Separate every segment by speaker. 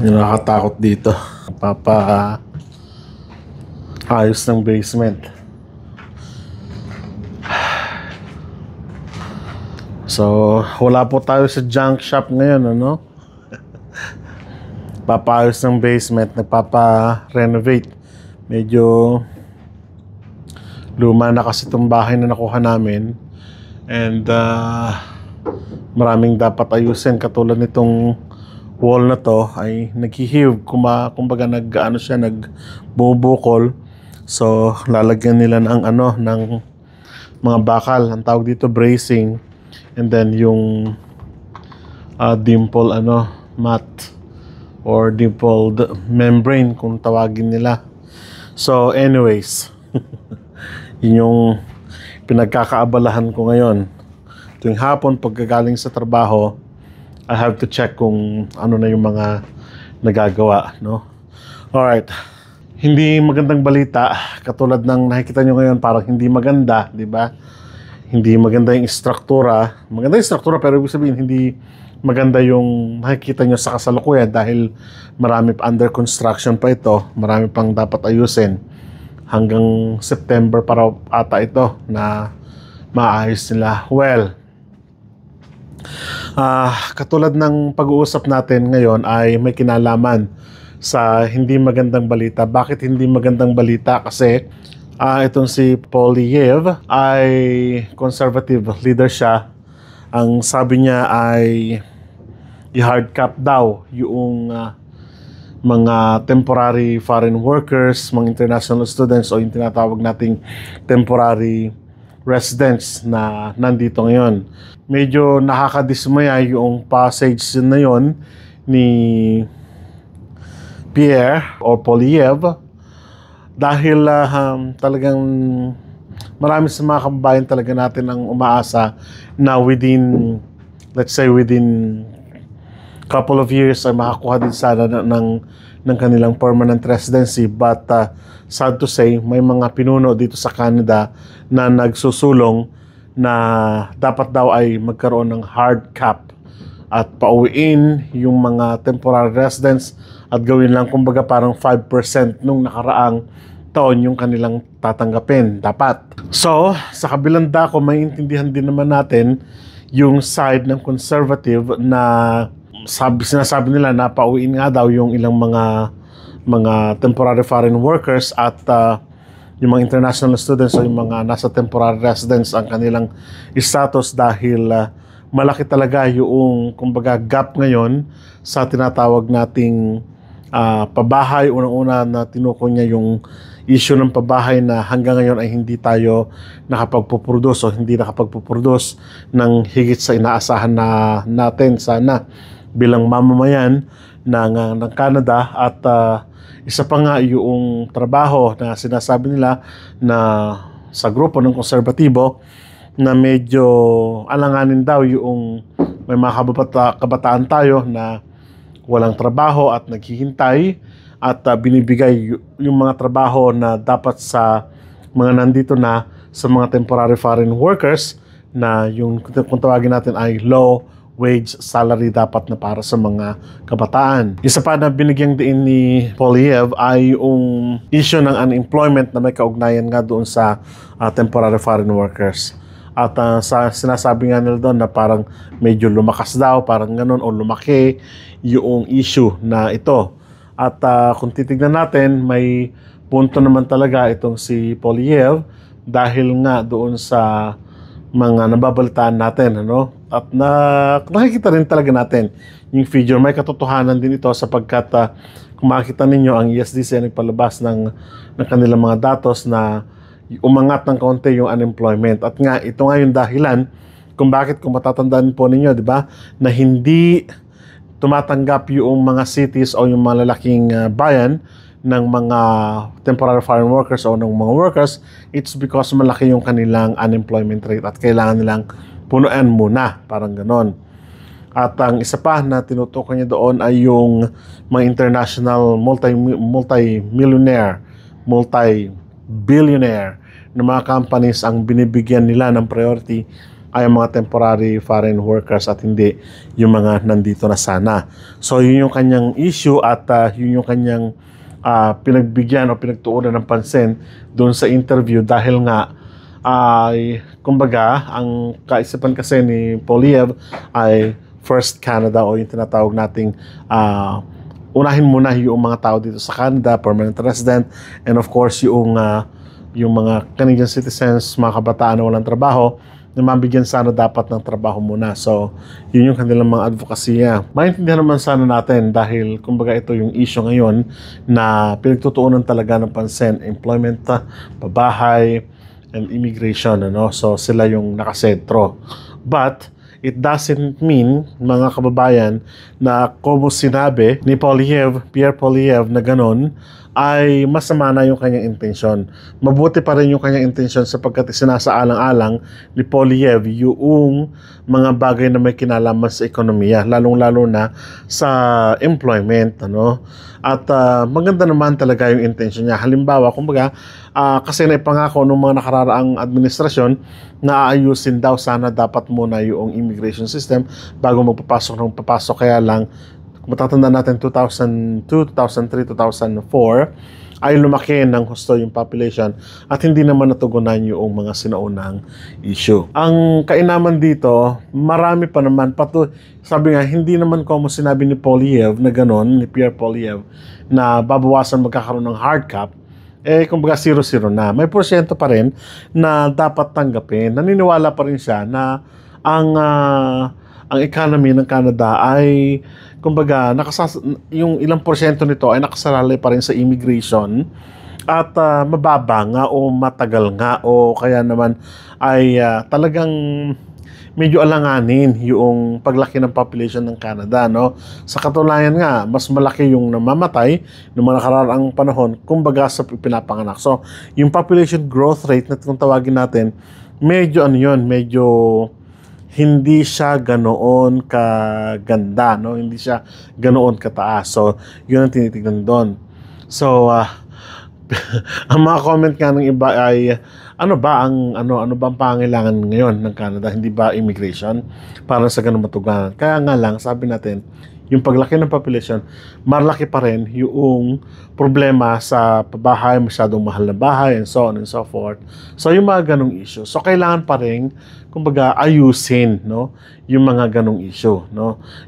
Speaker 1: Yung nakakatakot dito. Ayos ng basement. So, wala po tayo sa junk shop ngayon, ano? Papaayos ng basement, nagpapa-renovate. Medyo luma na kasi itong bahay na nakuha namin. And maraming dapat ayusin. Katulad nitong wall na to ay naghihiw. Kumbaga nagbubukol. So, lalagyan nila ng mga bakal. Ang tawag dito bracing. And then yung dimple mat or dimpled membrane kung tawagin nila. So anyways, yun yung pinagkakaabalahan ko ngayon. Tuwing hapon pagkagaling sa trabaho, I have to check kung ano na yung mga nagagawa, no? Alright. Hindi magandang balita, katulad ng nakikita nyo ngayon, parang hindi maganda, di ba? Hindi maganda yung struktura. Maganda yung struktura pero ibig sabihin hindi maganda yung nakikita nyo sa kasalukuyan dahil marami pa under construction pa ito. Marami pang dapat ayusin. Hanggang September para ata ito na maayos nila. Well, katulad ng pag-uusap natin ngayon ay may kinalaman sa hindi magandang balita. Bakit hindi magandang balita? Kasi itong si Poilievre ay conservative leader siya. Ang sabi niya ay i-hard cap daw yung mga temporary foreign workers, mga international students o yung tinatawag nating temporary residents na nandito ngayon. Medyo nakakadismaya yung passage na yon ni Pierre o Poilievre dahil talagang marami sa mga kababayan talaga natin ang umaasa na within couple of years ay makakuha din sana ng kanilang permanent residency. But sad to say, may mga pinuno dito sa Canada na nagsusulong na dapat daw ay magkaroon ng hard cap at pauwiin yung mga temporary residents at gawin lang kumbaga parang 5% nung nakaraang taon yung kanilang tatanggapin dapat. So, sa kabilang dako, maintindihan din naman natin yung side ng conservative na sinasabi nila na pauwiin nga daw yung ilang mga temporary foreign workers at yung mga international students o yung mga nasa temporary residence ang kanilang status dahil malaki talaga yung kumbaga gap ngayon sa tinatawag nating pabahay. Unang-una na tinukoy niya yung issue ng pabahay na hanggang ngayon ay hindi tayo nakapagpuproduce o hindi nakapagpuproduce ng higit sa inaasahan natin sana bilang mamamayan ng Canada. At isa pa nga yung trabaho na sinasabi nila na sa grupo ng konserbatibo na medyo alanganin daw yung may mga kabataan tayo na walang trabaho at naghihintay at binibigay yung mga trabaho na dapat sa mga nandito na sa mga temporary foreign workers na yung kung tawagin natin ay low wage salary dapat na para sa mga kabataan. Isa pa na binigyang diin ni Poilievre ay yung issue ng unemployment na may kaugnayan nga doon sa temporary foreign workers. At sinasabi nga nila doon na parang medyo lumakas daw, parang ganun, o lumaki yung issue na ito. At kung titignan natin, may punto naman talaga itong si Poilievre dahil nga doon sa mga nababalitaan natin, ano? At nakikita rin talaga natin yung figure. May katotohanan din ito sapagkat kung makikita ninyo, ang ESDC ay nagpalabas ng kanilang mga datos na umangat ng kaunti yung unemployment. At nga, ito nga yung dahilan kung bakit, kung matatandaan po ninyo, di ba, na hindi tumatanggap yung mga cities o yung mga lalaking bayan ng mga temporary foreign workers o ng mga workers. It's because malaki yung kanilang unemployment rate at kailangan nilang punuan muna, parang ganon. At ang isa pa na tinutukoy niya doon ay yung mga international multi-millionaire, multi-billionaire na mga companies ang binibigyan nila ng priority ay ang mga temporary foreign workers at hindi yung mga nandito na sana. So yun yung kanyang issue at yun yung kanyang pinagbigyan o pinagtuunan ng pansin doon sa interview dahil nga ay kumbaga ang kaisipan kasi ni Poilievre ay First Canada o yung tinatawag nating unahin muna yung mga tao dito sa Canada, permanent resident, and of course yung mga Canadian citizens, mga kabataan na walang trabaho, na mabigyan sana dapat ng trabaho muna. So, yun yung kanilang mga advokasya. Maintindihan naman sana natin dahil kumbaga ito yung issue ngayon na pinagtutuunan talaga ng pansin, employment, pabahay, and immigration. So, sila yung nakasentro. But, it doesn't mean, mga kababayan, na como sinabi ni Pierre Poilievre na ganon, ay masama na yung kanyang intensyon. Mabuti pa rin yung kanyang intensyon sapagkat sinasaalang-alang ni Poilievre yung mga bagay na may kinalaman sa ekonomiya, lalong-lalo na sa employment. At maganda naman talaga yung intensyon niya. Halimbawa, kumbaga, kasi naipangako ng mga nakararaang administrasyon na aayusin daw sana dapat muna yung immigration system bago magpapasok ng papasok. Kaya lang, kung matatandaan natin 2002, 2003, 2004 ay lumaki ng husto yung population at hindi naman natugunan yung mga sinaunang issue. Ang kainaman dito, marami pa naman sabi nga, hindi naman como sinabi ni Poilievre na ganon, ni Pierre Poilievre, na babawasan magkakaroon ng hard cap, kumbaga 0-0 na. May porsyento pa rin na dapat tanggapin. Naniniwala pa rin siya na ang economy ng Canada ay kumbaga yung ilang porsyento nito ay nakasalalay pa rin sa immigration at mababa nga o matagal nga o kaya naman ay talagang medyo alanganin yung paglaki ng population ng Canada, Sa katunayan nga, mas malaki yung namamatay noong mga nakaraang panahon kumbaga sa pinapanganak. So, yung population growth rate na kung tawagin natin, medyo hindi siya ganoon kaganda, Hindi siya ganoon kataas. So, yun ang tinitignan doon. So, ang mga comment nga ng iba ay ano ba ang pangailangan ngayon ng Canada? Hindi ba immigration para sa ganung matuganan? Kaya nga lang, sabi natin, yung paglaki ng population, malaki pa rin yung problema sa pabahay, masyadong mahal na bahay, and so on and so forth. So, yung mga ganong issue. So, kailangan pa rin, kumbaga, ayusin, yung mga ganong issue,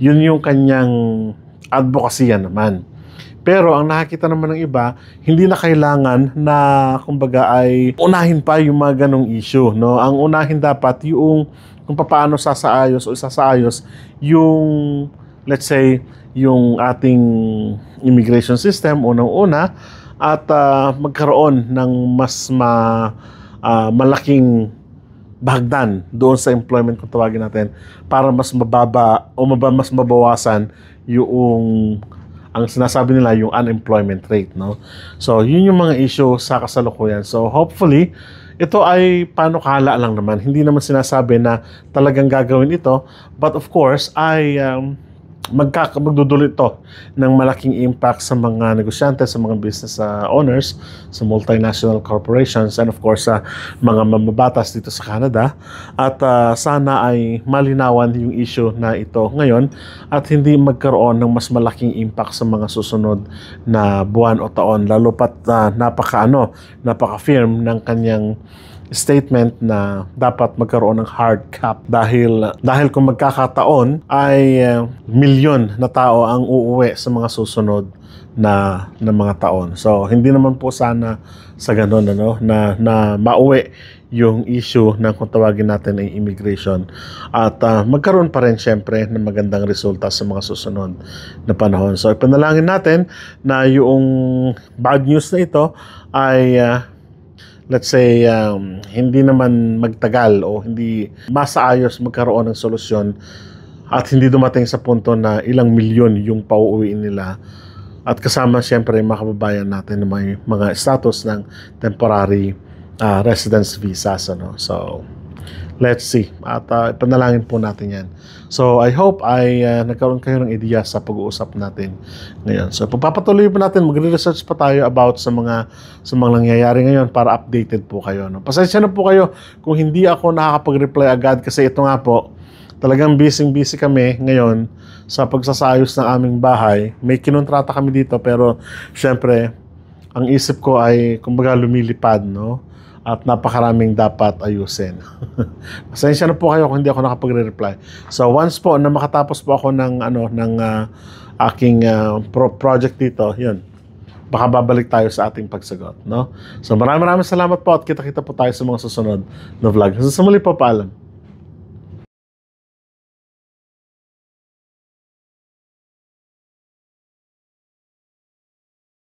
Speaker 1: Yun yung kanyang advokasya naman. Pero, ang nakakita naman ng iba, hindi na kailangan na, kumbaga, ay unahin pa yung mga ganong issue, Ang unahin dapat yung kung paano isasaayos yung let's say, yung ating immigration system, unang-una, at magkaroon ng mas malaking bahagdan doon sa employment kung tawagin natin para mas mababa o mas mabawasan yung ang sinasabi nila yung unemployment rate, So, yun yung mga issue sa kasalukuyan. So, hopefully, ito ay panukala lang naman. Hindi naman sinasabi na talagang gagawin ito. But of course, ay magdudulot ito ng malaking impact sa mga negosyante, sa mga business owners, sa multinational corporations, and of course sa mga mamabatas dito sa Canada. At sana ay malinawan yung issue na ito ngayon at hindi magkaroon ng mas malaking impact sa mga susunod na buwan o taon, lalo pat napaka-firm ng kanyang statement na dapat magkaroon ng hard cap dahil kung magkakataon ay milyon na tao ang uuwi sa mga susunod na mga taon. So hindi naman po sana sa ganun na mauwi yung issue ng kung tawagin natin ay immigration at magkaroon pa rin syempre ng magandang resulta sa mga susunod na panahon. So ipanalangin natin na yung bad news na ito ay let's say, hindi naman magtagal o hindi masaayos magkaroon ng solusyon at hindi dumating sa punto na ilang milyon yung pauuwiin nila at kasama siyempre mga kababayan natin na may mga status ng temporary residence visas. So, let's see. At ipanalangin po natin yan. So I hope ay nagkaroon kayo ng idea sa pag-uusap natin ngayon. So pagpapatuloy po natin, magre-research pa tayo about sa mga nangyayari ngayon para updated po kayo. No? Pasensya na po kayo kung hindi ako nakakapag-reply agad kasi ito nga po, talagang busy kami ngayon sa pagsasayos ng aming bahay. May kinontrata kami dito pero syempre, ang isip ko ay kumbaga lumilipad, no? At napakaraming dapat ayusin. Pasensya na po kayo kung hindi ako nakapagre-reply. So once po na makatapos po ako ng aking project dito, yun. Baka babalik tayo sa ating pagsagot, no? So maraming salamat po at kita-kita po tayo sa mga susunod na vlog. Sa muli po, paalam.